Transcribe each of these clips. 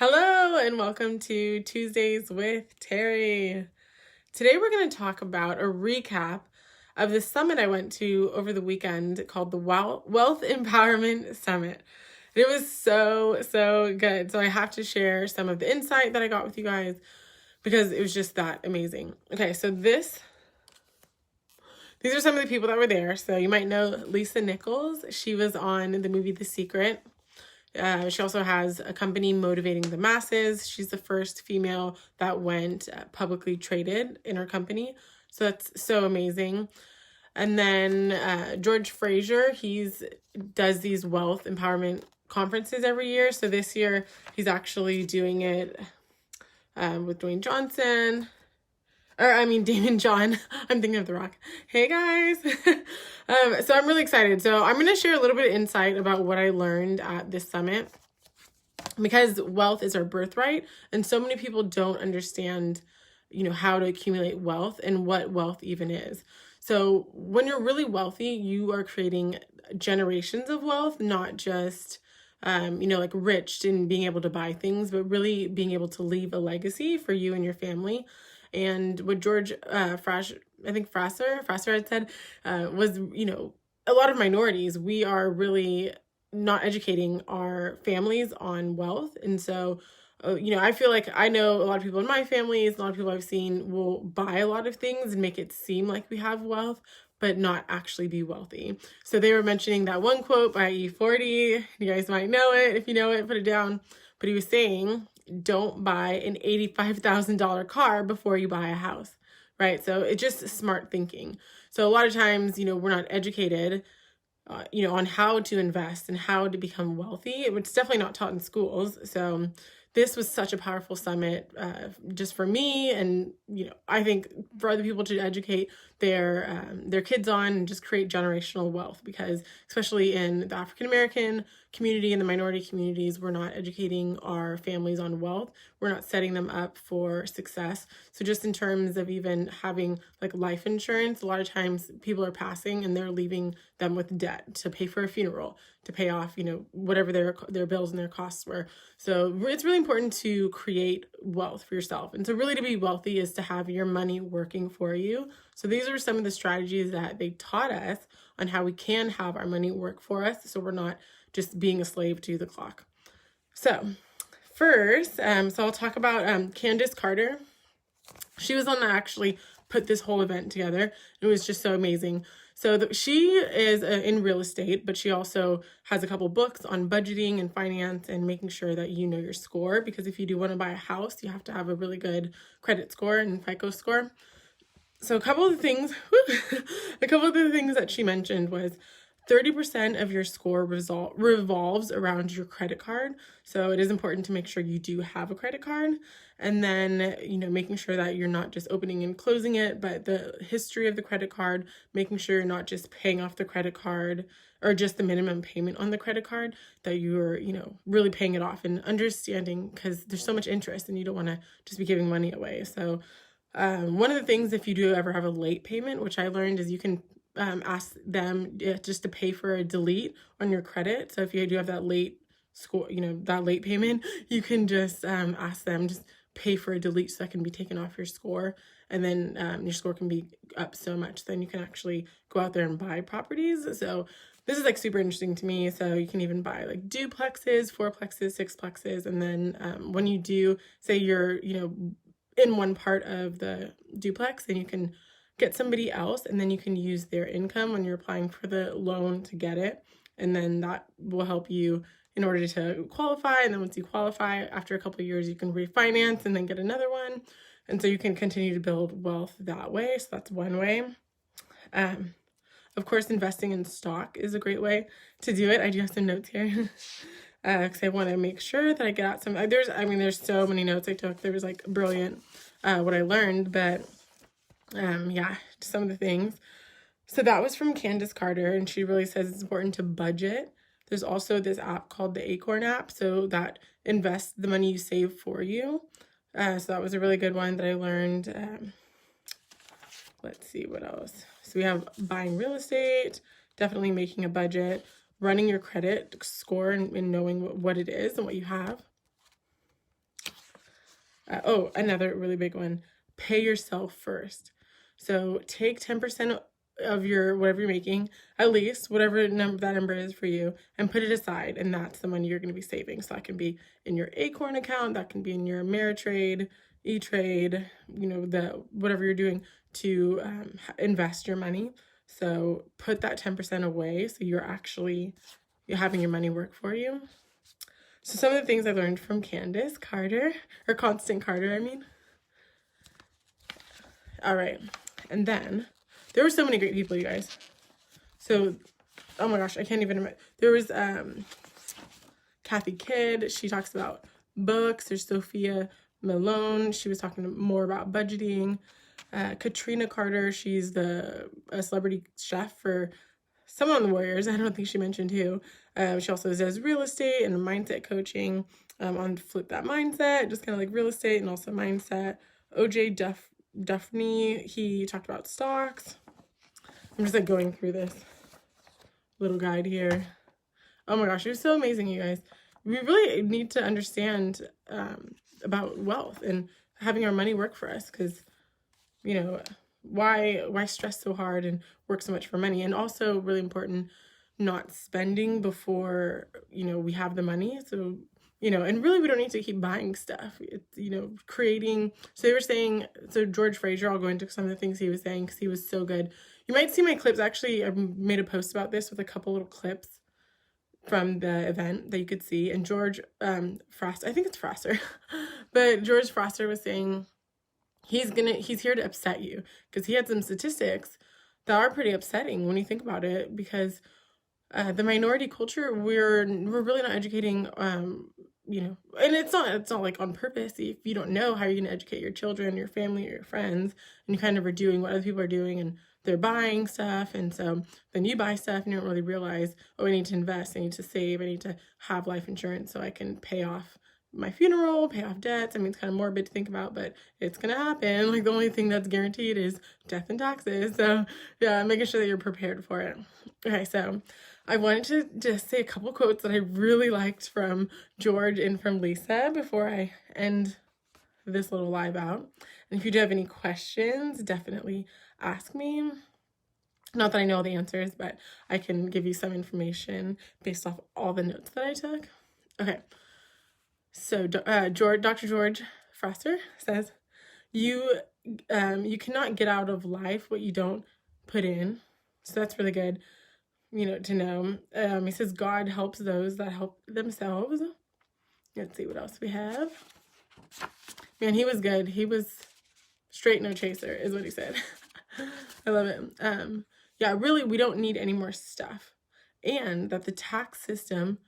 Hello and welcome to Tuesdays with Terri. Today we're going to talk about a recap of the summit I went to over the weekend called the Wealth Empowerment Summit. And it was so good. So I have to share some of the insight that I got with you guys because it was just that amazing. Okay, so these are some of the people that were there. So you might know Lisa Nicholes. She was on the movie The Secret. She also has a company, Motivating the Masses. She's the first female that went publicly traded in her company. So that's so amazing. And then George Fraser, does these wealth empowerment conferences every year. So this year he's actually doing it with Damon John. I'm thinking of The Rock. Hey guys. So I'm really excited. So I'm going to share a little bit of insight about what I learned at this summit, because wealth is our birthright. And so many people don't understand, how to accumulate wealth and what wealth even is. So when you're really wealthy, you are creating generations of wealth, not just like rich in being able to buy things, but really being able to leave a legacy for you and your family. And what George Fraser had said was, a lot of minorities, we are really not educating our families on wealth. And so, I feel like I know a lot of people in my families, a lot of people I've seen will buy a lot of things and make it seem like we have wealth, but not actually be wealthy. So they were mentioning that one quote by E40. You guys might know it. If you know it, put it down. But he was saying, don't buy an $85,000 car before you buy a house, right? So it's just smart thinking. So a lot of times, we're not educated, on how to invest and how to become wealthy. It's definitely not taught in schools. So this was such a powerful summit just for me, and I think for other people to educate their kids on and just create generational wealth, because especially in the African American community and the minority communities, we're not educating our families on wealth. We're not setting them up for success. So just in terms of even having like life insurance, a lot of times people are passing and they're leaving them with debt to pay for a funeral, to pay off, whatever their bills and their costs were. So it's really important to create wealth for yourself. And so really to be wealthy is to have your money working for you. So these are some of the strategies that they taught us on how we can have our money work for us, so we're not just being a slave to the clock. So first, so I'll talk about Candace Carter. She was on that actually put this whole event together. It was just so amazing. So she is in real estate, but she also has a couple books on budgeting and finance and making sure that you know your score, because if you do want to buy a house, you have to have a really good credit score and FICO score. So a couple of the things that she mentioned was 30% of your score revolves around your credit card. So it is important to make sure you do have a credit card. And then, making sure that you're not just opening and closing it, but the history of the credit card, making sure you're not just paying off the credit card or just the minimum payment on the credit card, that you're, really paying it off and understanding, because there's so much interest and you don't want to just be giving money away. So one of the things, if you do ever have a late payment, which I learned, is you can ask them just to pay for a delete on your credit. So if you do have that late score, that late payment, you can just ask them, just pay for a delete so that can be taken off your score. And then your score can be up so much, then you can actually go out there and buy properties. So this is like super interesting to me. So you can even buy like duplexes, fourplexes, sixplexes. And then when you do, say you're, in one part of the duplex, then you can get somebody else, and then you can use their income when you're applying for the loan to get it. And then that will help you in order to qualify. And then once you qualify, after a couple of years, you can refinance and then get another one. And so you can continue to build wealth that way. So that's one way. Of course, investing in stock is a great way to do it. I do have some notes here. Because I want to make sure that I get out some, there's so many notes I took. There was like brilliant what I learned, but some of the things. So that was from Candace Carter, and she really says it's important to budget. There's also this app called the Acorn app, so that invests the money you save for you. So that was a really good one that I learned. Let's see what else. So we have buying real estate, definitely making a budget, running your credit score and knowing what it is and what you have. Oh, another really big one, pay yourself first. So take 10% of your whatever you're making, at least whatever number that number is for you, and put it aside, and that's the money you're going to be saving. So that can be in your Acorn account, that can be in your Ameritrade, E-Trade, the whatever you're doing to invest your money. So put that 10% away so you're having your money work for you. So some of the things I learned from Constance Carter, I mean. All right, and then there were so many great people, you guys. So, oh my gosh, I can't even remember. There was Kathy Kidd. She talks about books. There's Sophia Malone. She was talking more about budgeting. Katrina Carter. She's a celebrity chef for someone on the Warriors. I don't think she mentioned who. She also does real estate and mindset coaching on Flip That Mindset, just kind of like real estate and also mindset. OJ Duffney, he talked about stocks. I'm just like going through this little guide here. Oh my gosh, it was so amazing, you guys. We really need to understand about wealth and having our money work for us, because why stress so hard and work so much for money? And also really important, not spending before we have the money. So and really we don't need to keep buying stuff. It's creating. So they were saying, so George Fraser, I'll go into some of the things he was saying because he was so good. You might see my clips. Actually, I made a post about this with a couple little clips from the event that you could see. And George Fraser, I think it's Fraser, but George Fraser was saying he's here to upset you, because he had some statistics that are pretty upsetting when you think about it, because the minority culture, we're really not educating, and it's not like on purpose. If you don't know how you're going to educate your children, your family, or your friends, and you kind of are doing what other people are doing, and they're buying stuff, and so then you buy stuff and you don't really realize, oh, I need to invest, I need to save, I need to have life insurance so I can pay off my funeral, pay off debts. I mean, it's kind of morbid to think about, but it's gonna happen. Like, the only thing that's guaranteed is death and taxes. So yeah, making sure that you're prepared for it. Okay, so I wanted to just say a couple quotes that I really liked from George and from Lisa before I end this little live out. And if you do have any questions, definitely ask me. Not that I know all the answers, but I can give you some information based off all the notes that I took. Okay. So Dr. George Fraser says, you cannot get out of life what you don't put in. So that's really good, to know. He says, God helps those that help themselves. Let's see what else we have. Man, he was good. He was straight, no chaser, is what he said. I love it. Yeah, really, we don't need any more stuff. And that the tax system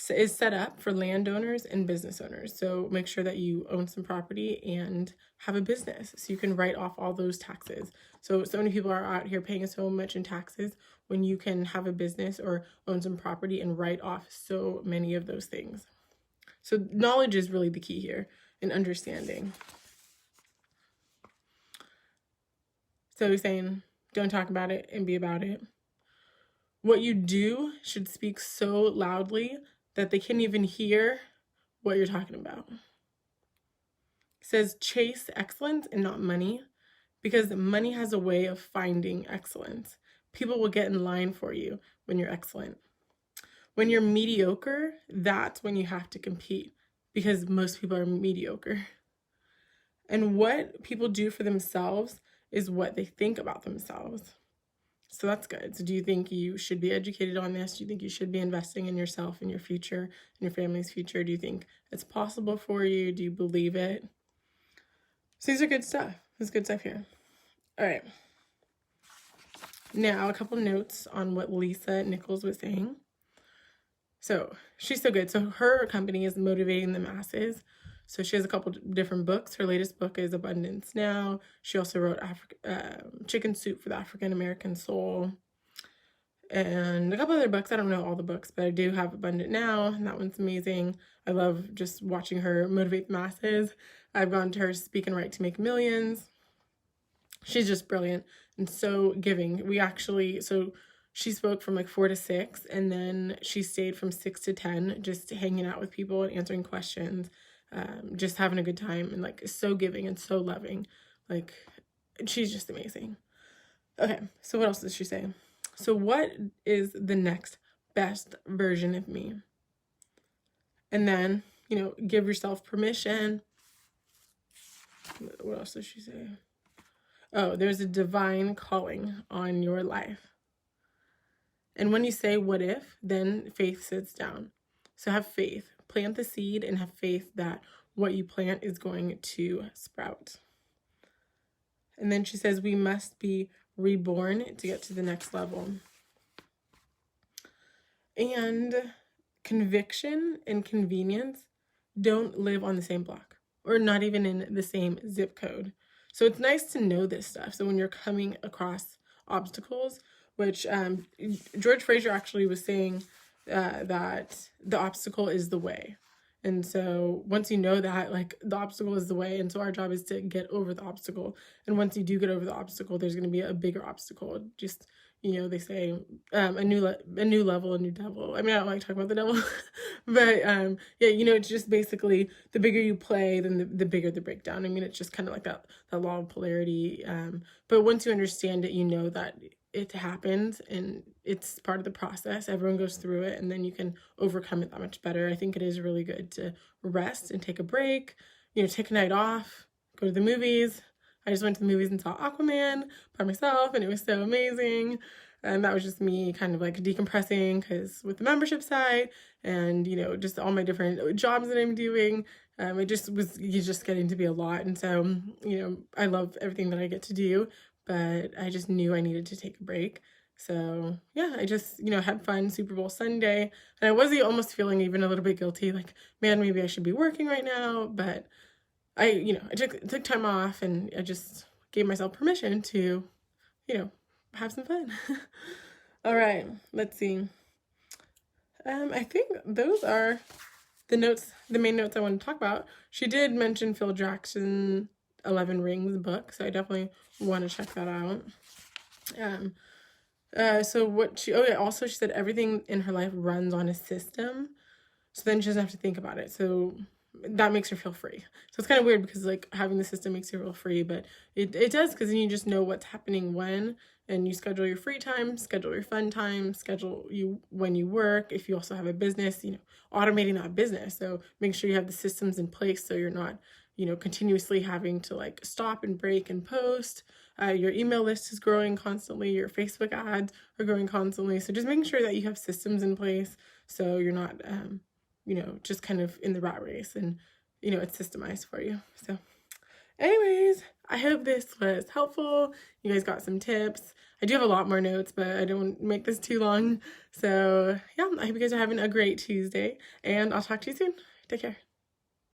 is set up for landowners and business owners. So make sure that you own some property and have a business so you can write off all those taxes. So many people are out here paying so much in taxes when you can have a business or own some property and write off so many of those things. So knowledge is really the key here, and understanding. So he's saying, don't talk about it and be about it. What you do should speak so loudly that they can't even hear what you're talking about. He says, chase excellence and not money, because money has a way of finding excellence. People will get in line for you when you're excellent. When you're mediocre, that's when you have to compete, because most people are mediocre. And what people do for themselves is what they think about themselves. So that's good. So do you think you should be educated on this? Do you think you should be investing in yourself, in your future, in your family's future? Do you think it's possible for you? Do you believe it? So these are good stuff. There's good stuff here. All right. Now, a couple notes on what Lisa Nicholes was saying. So she's so good. So her company is Motivating the Masses. So she has a couple different books. Her latest book is Abundance Now. She also wrote Chicken Soup for the African American Soul. And a couple other books. I don't know all the books, but I do have Abundant Now, and that one's amazing. I love just watching her motivate the masses. I've gone to her Speak and Write to Make Millions. She's just brilliant and so giving. So she spoke from like 4 to 6, and then she stayed from 6 to 10, just hanging out with people and answering questions. just having a good time, and like so giving and so loving. Like, she's just amazing. Okay, so what else does she say? So what is the next best version of me? And then, give yourself permission. What else does she say? Oh, there's a divine calling on your life. And when you say what if, then faith sits down. So have faith. Plant the seed and have faith that what you plant is going to sprout. And then she says we must be reborn to get to the next level. And conviction and convenience don't live on the same block, or not even in the same zip code. So it's nice to know this stuff. So when you're coming across obstacles, which George Fraser actually was saying that the obstacle is the way. And so once you know that, like, the obstacle is the way, and so our job is to get over the obstacle. And once you do get over the obstacle, there's going to be a bigger obstacle. Just, they say a new level, a new devil. I mean, I don't like talking about the devil, but yeah, it's just basically the bigger you play, then the bigger the breakdown. I mean, it's just kind of like that law of polarity. But once you understand it, you know that it happens and it's part of the process. Everyone goes through it, and then you can overcome it that much better. I think it is really good to rest and take a break, take a night off, go to the movies. I just went to the movies and saw Aquaman by myself, and it was so amazing. And that was just me kind of like decompressing, because with the membership site and, just all my different jobs that I'm doing, it just was just getting to be a lot. And so, I love everything that I get to do, but I just knew I needed to take a break. So yeah, I just, had fun Super Bowl Sunday, and I was almost feeling even a little bit guilty, like, man, maybe I should be working right now, but I took time off, and I just gave myself permission to, have some fun. All right, let's see. I think those are the main notes I want to talk about. She did mention Phil Jackson 11 Rings book, so I definitely want to check that out. So also she said everything in her life runs on a system, so then she doesn't have to think about it. So that makes her feel free. So it's kind of weird, because like having the system makes you feel free, but it does, because then you just know what's happening when, and you schedule your free time, schedule your fun time, schedule when you work. If you also have a business, automating that business. So make sure you have the systems in place, so you're not, continuously having to like stop and break and post. Your email list is growing constantly. Your Facebook ads are growing constantly. So just making sure that you have systems in place, so you're not, just kind of in the rat race, and, it's systemized for you. So anyways, I hope this was helpful. You guys got some tips. I do have a lot more notes, but I don't want to make this too long. So yeah, I hope you guys are having a great Tuesday, and I'll talk to you soon. Take care.